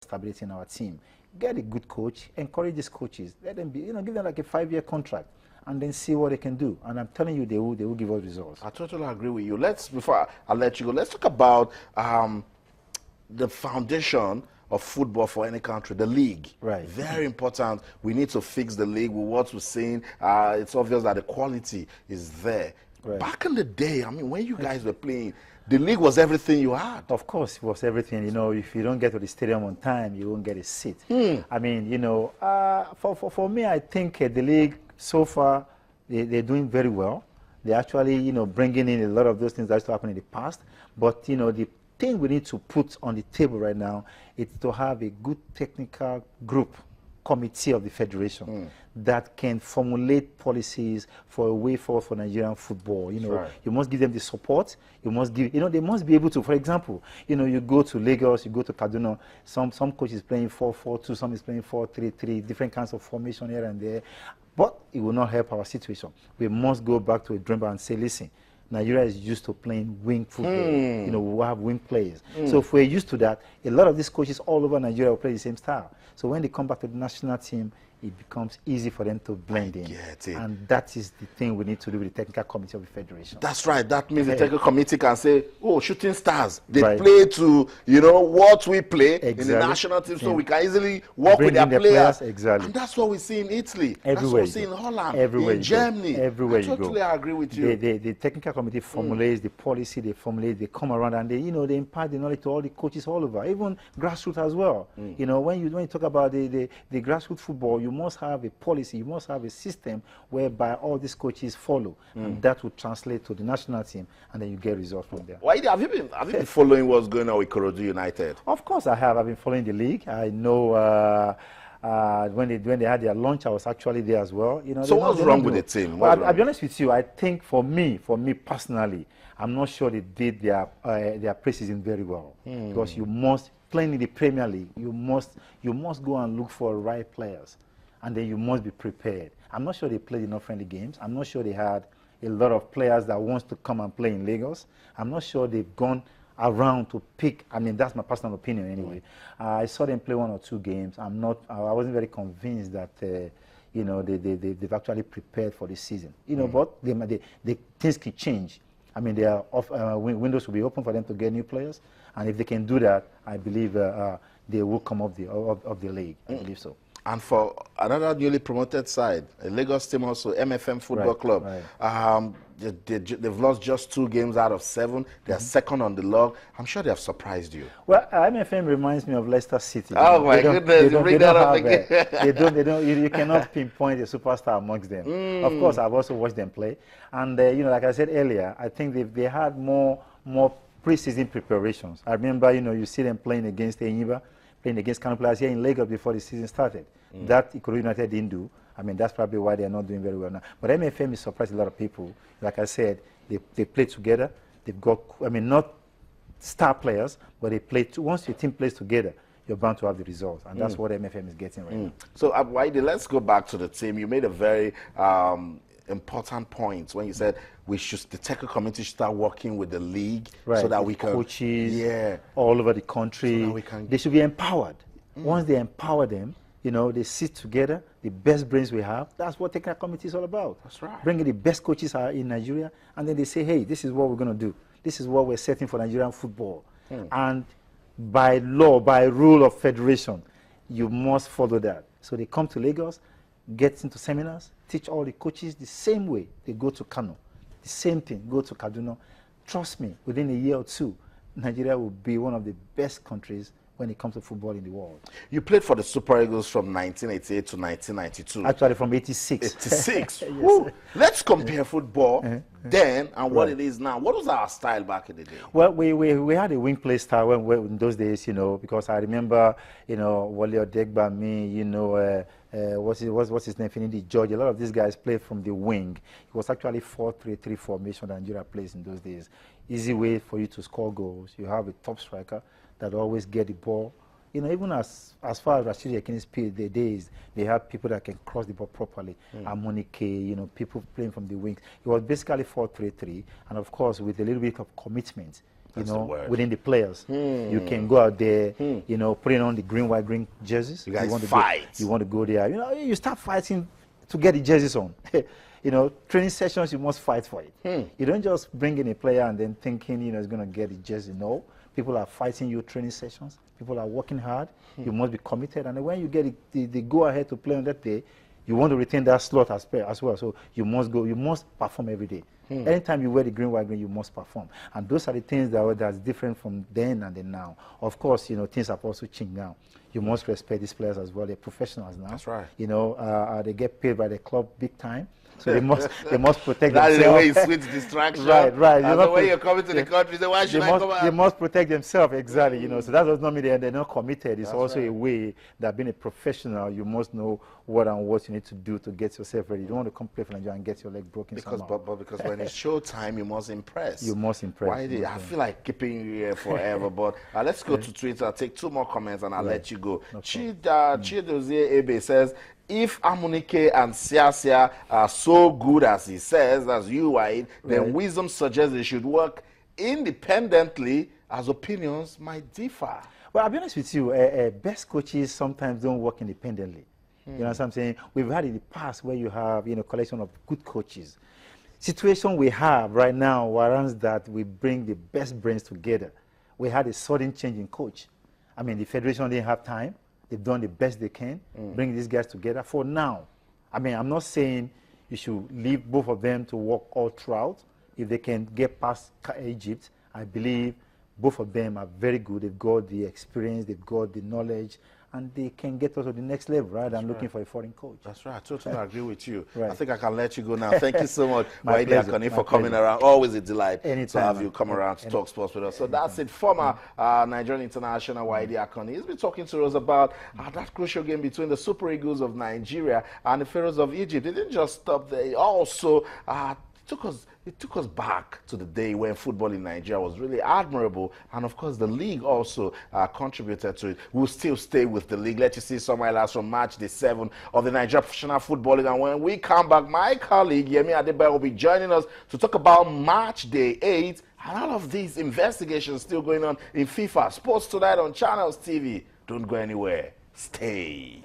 stability in our team. Get a good coach, encourage these coaches, let them be, give them like a 5-year contract, and then see what they can do. And I'm telling you, they will give us results. I totally agree with you. Before I let you go, let's talk about the foundation of football for any country, the league. Right. Very important. We need to fix the league with what we're seeing. It's obvious that the quality is there. Right. Back in the day, I mean, when you guys were playing, the league was everything you had. Of course, it was everything. If you don't get to the stadium on time, you won't get a seat. I mean, for me, I think the league so far, they're doing very well. They're actually, bringing in a lot of those things that used to happen in the past. But, the thing we need to put on the table right now is to have a good technical group, committee of the federation that can formulate policies for a way forward for Nigerian football. Right. You must give them the support. You must give, they must be able to, for example, you go to Lagos, you go to Kaduna, some coaches playing 4-4-2, some is playing 4-3-3, different kinds of formation here and there. But it will not help our situation. We must go back to a drawing board and say, listen, Nigeria is used to playing wing football. We have wing players. So if we're used to that, a lot of these coaches all over Nigeria will play the same style. So when they come back to the national team, it becomes easy for them to blend in. And that is the thing we need to do with the technical committee of the federation. That's right. That means the technical committee can say, oh, shooting stars, they play to, what we play in the national team, so we can easily work with their players. Exactly. And that's what we see in Italy. Everywhere that's what we see in Holland, in Germany. Everywhere I totally agree with you. The technical committee formulates the policy, they come around and they impart the knowledge to all the coaches all over, even grassroots as well. When you talk about the grassroots football, you must have a policy, you must have a system whereby all these coaches follow, and that will translate to the national team, and then you get results from there. Why have you been following what's going on with Ikorodu United? Of course I have. I've been following the league. I know when they had their launch, I was actually there as well. So what's wrong with the team? Well, I'll be honest with you. I think for me personally, I'm not sure they did their preseason very well, because you must, playing in the Premier League, you must go and look for right players, and then you must be prepared. I'm not sure they played enough friendly games. I'm not sure they had a lot of players that wants to come and play in Lagos. I'm not sure they've gone around to pick. I mean, that's my personal opinion anyway. I saw them play 1 or 2 games. I wasn't very convinced that they've actually prepared for the season. But they things can change. I mean, windows will be open for them to get new players, and if they can do that, I believe they will come off the league. I believe so. And for another newly promoted side, a Lagos team also, MFM Football Club, they've lost just 2 games out of 7. They're second on the log. I'm sure they have surprised you. Well, MFM reminds me of Leicester City. Oh my goodness! You bring that up again. You cannot pinpoint a superstar amongst them. Of course, I've also watched them play, and like I said earlier, I think they had more pre-season preparations. I remember, you see them playing against Enyimba, playing against Kano players here in Lagos before the season started. That Ikorodu United didn't do. I mean, that's probably why they're not doing very well now. But MFM is surprised a lot of people. Like I said, they play together. They've got, not star players, but they play. Once your team plays together, you're bound to have the results. And that's what MFM is getting right now. So, Waide, let's go back to the team. You made a very important point when you said the technical committee should start working with the league so that we can coaches all over the country. So they should be empowered. Once they empower them, they sit together, the best brains we have. That's what technical committee is all about. That's right. Bringing the best coaches in Nigeria, and then they say, hey, this is what we're going to do. This is what we're setting for Nigerian football. And by law, by rule of federation, you must follow that. So they come to Lagos, get into seminars, teach all the coaches the same way they go to Kano. The same thing, go to Kaduna. Trust me, within a year or 2, Nigeria will be one of the best countries when it comes to football in the world. You played for the Super Eagles from 1988 to 1992. Actually, from 86. 86. Yes. Let's compare football then and what it is now. What was our style back in the day? Well, we had a wing play style in those days, because I remember, Wale Odegba, me, what's his name, Finidi George. A lot of these guys played from the wing. It was actually 4-3-3 formation that Nigeria plays in those days. Easy way for you to score goals. You have a top striker that always get the ball. Even as far as Rashidi Yakini's period, the days, they have people that can cross the ball properly. Amonike, people playing from the wings. It was basically 4-3-3, and of course, with a little bit of commitment, within the players. You can go out there, putting on the green, white, green jerseys. You guys fight. You want to go there. You start fighting to get the jerseys on. Training sessions, you must fight for it. You don't just bring in a player and then thinking, he's going to get the jersey. No. People are fighting you training sessions. People are working hard. You must be committed. And when you get the go-ahead to play on that day, you want to retain that slot as well. So you must go. You must perform every day. Anytime you wear the green, white, green, you must perform. And those are the things that's different from then and then now. Of course, things have also changed now. You must respect these players as well. They're professionals now. That's right. They get paid by the club big time. So they must protect themselves. That's the way you switch distraction. Right. And the way you're coming to the country, say, why should I come out? They must protect themselves, exactly. So that does not mean they're not committed. It's also a way that being a professional, you must know what you need to do to get yourself ready. You don't want to come play for Nigeria and get your leg broken. Because when it's showtime, you must impress. You must impress. I feel like keeping you here forever, but let's go to Twitter. I'll take 2 more comments and I'll let you go. No Chidozie Ebe says, if Amunike and Siasia are so good as he says, as you are, then wisdom suggests they should work independently as opinions might differ. Well, I'll be honest with you, best coaches sometimes don't work independently. You know what I'm saying? We've had in the past where you have, a collection of good coaches. Situation we have right now warrants that we bring the best brains together. We had a sudden change in coach. I mean, the federation didn't have time. They've done the best they can, bring these guys together for now. I mean, I'm not saying you should leave both of them to work all throughout. If they can get past Egypt, I believe both of them are very good. They've got the experience, they've got the knowledge, and they can get us to the next level rather than looking for a foreign coach. That's right. I totally agree with you. Right. I think I can let you go now. Thank you so much, Waide Akani, for coming pleasure. around. Always a delight Anytime, to have you come around to talk sports with us. So that's it. Former Nigerian international Waide Akani. He's been talking to us about that crucial game between the Super Eagles of Nigeria and the Pharaohs of Egypt. It didn't just stop there. It also took us back to the day when football in Nigeria was really admirable, and of course the league also contributed to it. We'll still stay with the league. Let you see some highlights from match day 7 of the Nigeria Professional Football League, and when we come back, my colleague Yemi Adebayo will be joining us to talk about match day 8 and all of these investigations still going on in FIFA. Sports Tonight on Channels TV. Don't go anywhere. Stay.